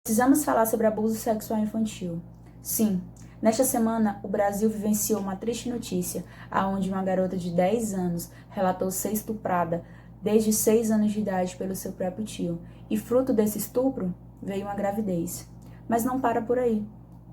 Precisamos falar sobre abuso sexual infantil. Sim, nesta semana o Brasil vivenciou uma triste notícia, aonde uma garota de 10 anos relatou ser estuprada desde 6 anos de idade pelo seu próprio tio. E fruto desse estupro, veio uma gravidez. Mas não para por aí.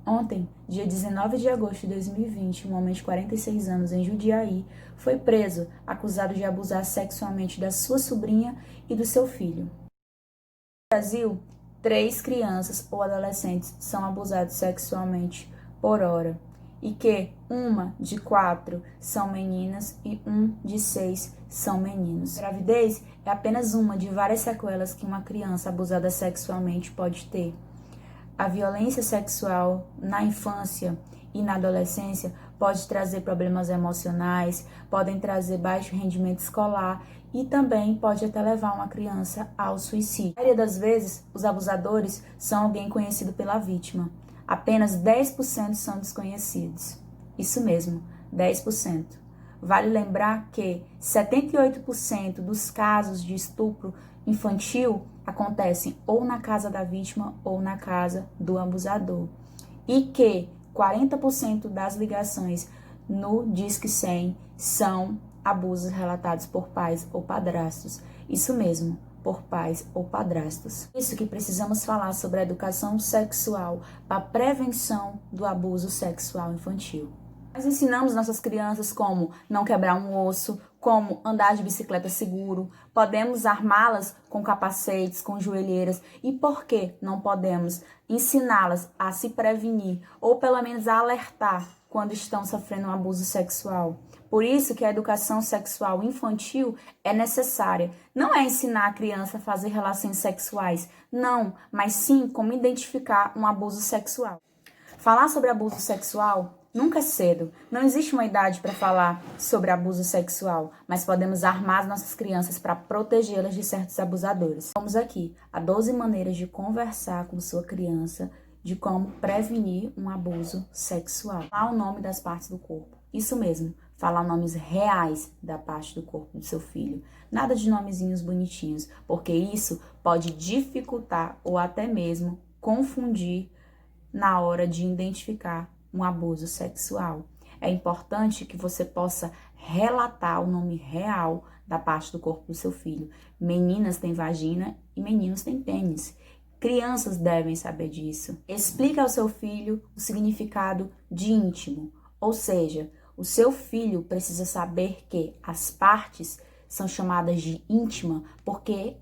Ontem, dia 19 de agosto de 2020, um homem de 46 anos em Jundiaí foi preso, acusado de abusar sexualmente da sua sobrinha e do seu filho. No Brasil, 3 crianças ou adolescentes são abusados sexualmente por hora, e que 1 de 4 são meninas e 1 de 6 são meninos. A gravidez é apenas uma de várias sequelas que uma criança abusada sexualmente pode ter. A violência sexual na infância e na adolescência pode trazer problemas emocionais, podem trazer baixo rendimento escolar e também pode até levar uma criança ao suicídio. A maioria das vezes, os abusadores são alguém conhecido pela vítima. Apenas 10% são desconhecidos. Isso mesmo, 10%. Vale lembrar que 78% dos casos de estupro infantil acontecem ou na casa da vítima ou na casa do abusador. E que 40% das ligações no Disque 100 são abusos relatados por pais ou padrastos. Isso mesmo, por pais ou padrastos. Isso que precisamos falar sobre a educação sexual para a prevenção do abuso sexual infantil. Nós ensinamos nossas crianças como não quebrar um osso, como andar de bicicleta seguro, podemos armá-las com capacetes, com joelheiras, e por que não podemos ensiná-las a se prevenir ou pelo menos a alertar quando estão sofrendo um abuso sexual? Por isso que a educação sexual infantil é necessária. Não é ensinar a criança a fazer relações sexuais, não, mas sim como identificar um abuso sexual. Falar sobre abuso sexual nunca é cedo. Não existe uma idade para falar sobre abuso sexual, mas podemos armar as nossas crianças para protegê-las de certos abusadores. Vamos aqui a 12 maneiras de conversar com sua criança de como prevenir um abuso sexual. Falar o nome das partes do corpo. Isso mesmo, falar nomes reais da parte do corpo do seu filho. Nada de nomezinhos bonitinhos, porque isso pode dificultar ou até mesmo confundir na hora de identificar um abuso sexual. É importante que você possa relatar o nome real da parte do corpo do seu filho. Meninas têm vagina e meninos têm pênis. Crianças devem saber disso. Explique ao seu filho o significado de íntimo, ou seja, o seu filho precisa saber que as partes são chamadas de íntima porque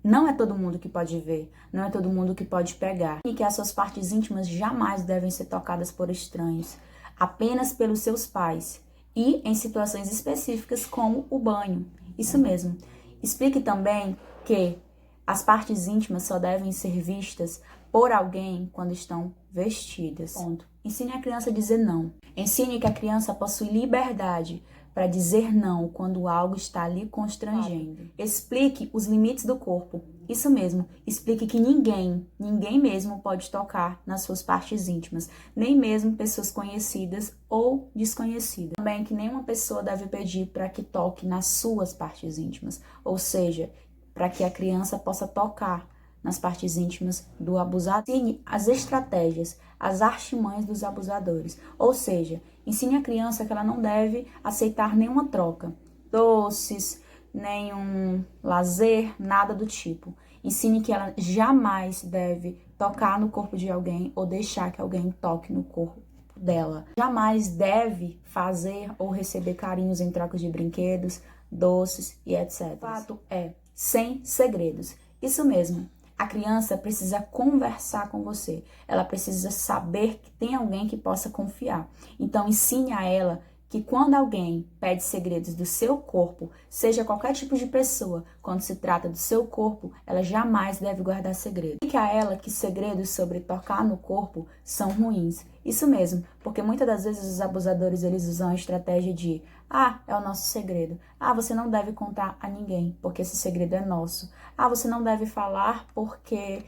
não é todo mundo que pode ver, não é todo mundo que pode pegar. E que as suas partes íntimas jamais devem ser tocadas por estranhos, apenas pelos seus pais. E em situações específicas como o banho. Isso mesmo. Explique também que as partes íntimas só devem ser vistas por alguém quando estão vestidas. Ponto. Ensine a criança a dizer não. Ensine que a criança possui liberdade para dizer não quando algo está lhe constrangendo. Explique os limites do corpo. Isso mesmo, explique que ninguém mesmo pode tocar nas suas partes íntimas, nem mesmo pessoas conhecidas ou desconhecidas. Também que nenhuma pessoa deve pedir para que toque nas suas partes íntimas, ou seja, para que a criança possa tocar nas partes íntimas do abusador. Ensine as estratégias, as artimanhas dos abusadores, ou seja, ensine a criança que ela não deve aceitar nenhuma troca, doces, nenhum lazer, nada do tipo. Ensine que ela jamais deve tocar no corpo de alguém ou deixar que alguém toque no corpo dela. Jamais deve fazer ou receber carinhos em troca de brinquedos, doces e etc. O fato é, sem segredos. Isso mesmo. A criança precisa conversar com você, ela precisa saber que tem alguém que possa confiar. Então ensine a ela que quando alguém pede segredos do seu corpo, seja qualquer tipo de pessoa, quando se trata do seu corpo, ela jamais deve guardar segredo. Explique a ela que segredos sobre tocar no corpo são ruins. Isso mesmo, porque muitas das vezes os abusadores eles usam a estratégia de é o nosso segredo. Você não deve contar a ninguém, porque esse segredo é nosso. Você não deve falar porque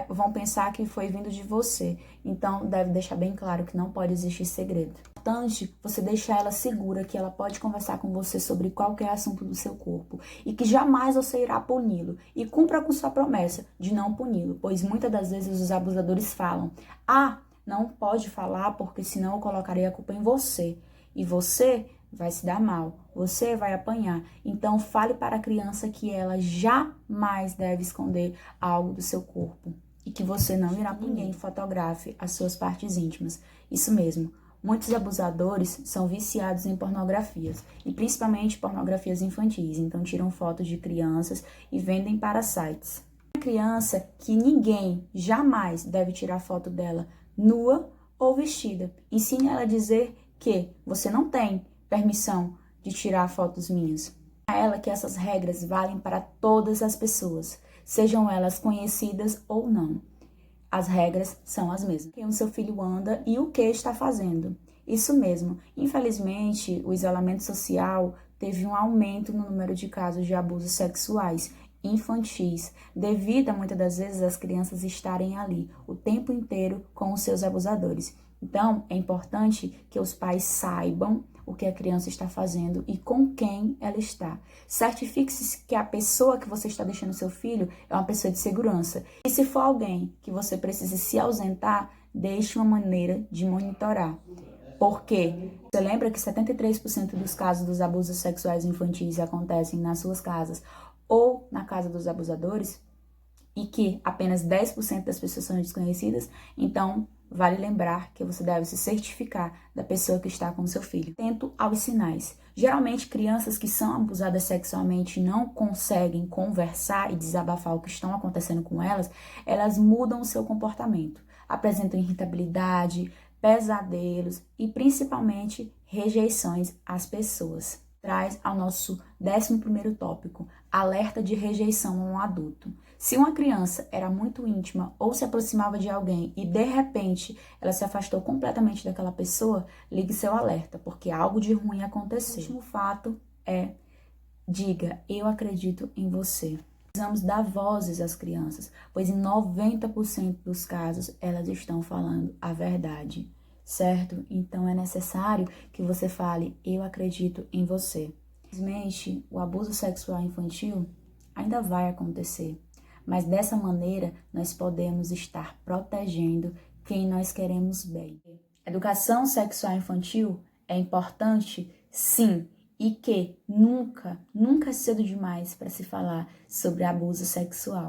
vão pensar que foi vindo de você. Então, deve deixar bem claro que não pode existir segredo. É importante você deixar ela segura que ela pode conversar com você sobre qualquer assunto do seu corpo e que jamais você irá puni-lo. E cumpra com sua promessa de não puni-lo, pois muitas das vezes os abusadores falam: ah, não pode falar porque senão eu colocarei a culpa em você. E você vai se dar mal, você vai apanhar. Então, fale para a criança que ela jamais deve esconder algo do seu corpo e que você não irá punir. Ninguém fotografe as suas partes íntimas. Isso mesmo. Muitos abusadores são viciados em pornografias, e principalmente pornografias infantis, então tiram fotos de crianças e vendem para sites. Uma criança que ninguém jamais deve tirar foto dela nua ou vestida. Ensine ela a dizer que você não tem permissão de tirar fotos minhas. A ela que essas regras valem para todas as pessoas, sejam elas conhecidas ou não. As regras são as mesmas. Quem o seu filho anda e o que está fazendo. Isso mesmo. Infelizmente, o isolamento social teve um aumento no número de casos de abusos sexuais infantis, devido a muitas das vezes as crianças estarem ali o tempo inteiro com os seus abusadores. Então, é importante que os pais saibam o que a criança está fazendo e com quem ela está. Certifique-se que a pessoa que você está deixando seu filho é uma pessoa de segurança. E se for alguém que você precise se ausentar, deixe uma maneira de monitorar. Porque você lembra que 73% dos casos dos abusos sexuais infantis acontecem nas suas casas ou na casa dos abusadores? E que apenas 10% das pessoas são desconhecidas? Então, vale lembrar que você deve se certificar da pessoa que está com o seu filho. Atento aos sinais. Geralmente, crianças que são abusadas sexualmente não conseguem conversar e desabafar o que estão acontecendo com elas, elas mudam o seu comportamento. Apresentam irritabilidade, pesadelos e principalmente rejeições às pessoas. Traz ao nosso 11º tópico, alerta de rejeição a um adulto. Se uma criança era muito íntima ou se aproximava de alguém e de repente ela se afastou completamente daquela pessoa, ligue seu alerta, porque algo de ruim aconteceu. O último fato é: diga, eu acredito em você. Precisamos dar vozes às crianças, pois em 90% dos casos elas estão falando a verdade, certo? Então é necessário que você fale, eu acredito em você. Infelizmente, o abuso sexual infantil ainda vai acontecer, mas dessa maneira nós podemos estar protegendo quem nós queremos bem. Educação sexual infantil é importante? Sim. E que nunca é cedo demais para se falar sobre abuso sexual.